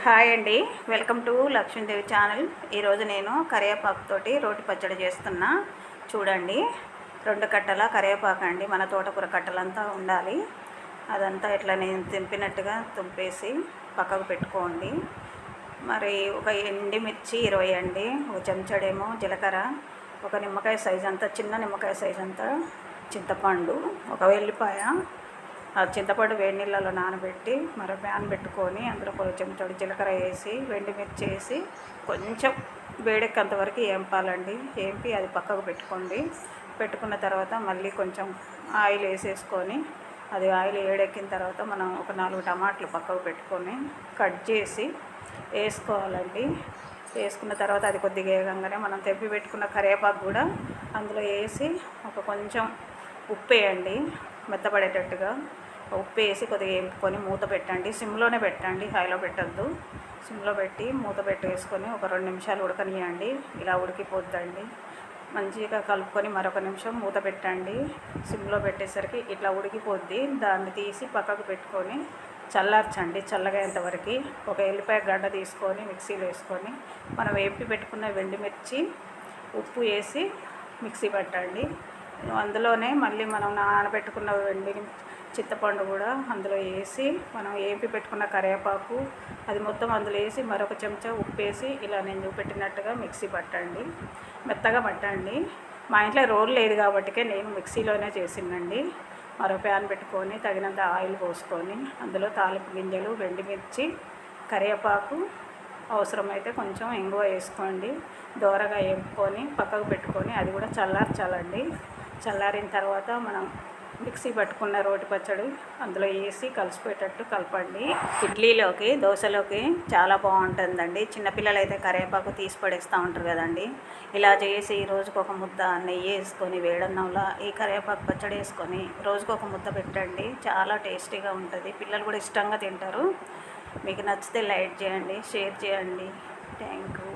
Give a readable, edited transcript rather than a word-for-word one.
Hi అండి, welcome to Lakshmidevi channel. ఈరోజు నేను కరివేపాకుతోటి రోటి పచ్చడి చేస్తున్నా. చూడండి, 2 కట్టల కరివేపాకు అండి. మన తోటకూర కట్టలంతా ఉండాలి. అదంతా ఇట్లా నేను తెంపినట్టుగా తుంపేసి పక్కకు పెట్టుకోండి. మరి ఒక ఎండిమిర్చి 20 అండి, ఒక చెంచాడేమో జీలకర్ర, ఒక నిమ్మకాయ సైజ్ అంతా, చిన్న నిమ్మకాయ సైజ్ అంతా చింతపండు, ఒక వెల్లిపాయ. ఆ చింతపండు వేడి నీళ్ళలో నానబెట్టి మరో ప్యాన్ పెట్టుకొని అందులో కొంచెం జీలకర్ర వేసి ఎండుమిర్చి వేసి కొంచెం వేడెక్కేంత వరకు ఏంపాలండి. ఏంపి అది పక్కకు పెట్టుకోండి. పెట్టుకున్న తర్వాత మళ్ళీ కొంచెం ఆయిల్ వేసేసుకొని అది ఆయిల్ వేడెక్కిన తర్వాత మనం ఒక 4 టమాటాలు పక్కకు పెట్టుకొని కట్ చేసి వేసుకోవాలండి. వేసుకున్న తర్వాత అది కొద్దిగా వేగంగానే మనం తెంపి పెట్టుకున్న కరివేపాకు కూడా అందులో వేసి ఒక కొంచెం ఉప్పు వేయండి, మెత్తపడేటట్టుగా ఉప్పు వేసి కొద్దిగా వేపుకొని మూత పెట్టండి. సిమ్లోనే పెట్టండి, హైలో పెట్టద్దు. సిమ్లో పెట్టి మూత పెట్టేసుకొని ఒక 2 నిమిషాలు ఉడకనియండి. ఇలా ఉడికిపోద్దండి. మంచిగా కలుపుకొని మరొక నిమిషం మూత పెట్టండి. సిమ్లో పెట్టేసరికి ఇట్లా ఉడికిపోద్ది. దాన్ని తీసి పక్కకు పెట్టుకొని చల్లార్చండి. చల్లగేంతవరకు ఒక ఎల్లిపాయ గడ్డ తీసుకొని మిక్సీలో వేసుకొని మనం వేపి పెట్టుకున్న ఎండుమిర్చి ఉప్పు వేసి మిక్సీ పట్టండి. అందులోనే మళ్ళీ మనం నానబెట్టుకున్న చింతపండు కూడా అందులో వేసి మనం వేపి పెట్టుకున్న కరివేపాకు అది మొత్తం అందులో వేసి మరొక చెంచా ఉప్పు వేసి ఇలా నేను చూపెట్టినట్టుగా మిక్సీ పట్టండి, మెత్తగా పట్టండి. మా ఇంట్లో రోల్ లేదు కాబట్టికే నేను మిక్సీలోనే చేసిందండి. మరో ప్యాన్ పెట్టుకొని తగినంత ఆయిల్ పోసుకొని అందులో తాలింపు గింజలు, ఎండుమిర్చి, కరివేపాకు, అవసరమైతే కొంచెం ఇంగువ వేసుకోండి. దోరగా వేపుకొని పక్కకు పెట్టుకొని అది కూడా చల్లార్చాలండి. చల్లారిన తర్వాత మనం మిక్సీ పట్టుకున్న రోటి పచ్చడి అందులో వేసి కలిసిపోయేటట్టు కలపండి. ఇడ్లీలోకి, దోశలోకి చాలా బాగుంటుందండి. చిన్నపిల్లలు అయితే కరివేపాకు తీసి పడేస్తూ ఉంటారు కదండి. ఇలా చేసి రోజుకొక ముద్ద నెయ్యి వేసుకొని వేడన్నంలో ఈ కరివేపాకు పచ్చడి వేసుకొని రోజుకొక ముద్ద పెట్టండి. చాలా టేస్టీగా ఉంటుంది. పిల్లలు కూడా ఇష్టంగా తింటారు. మీకు నచ్చితే లైక్ చేయండి, షేర్ చేయండి. Thank you.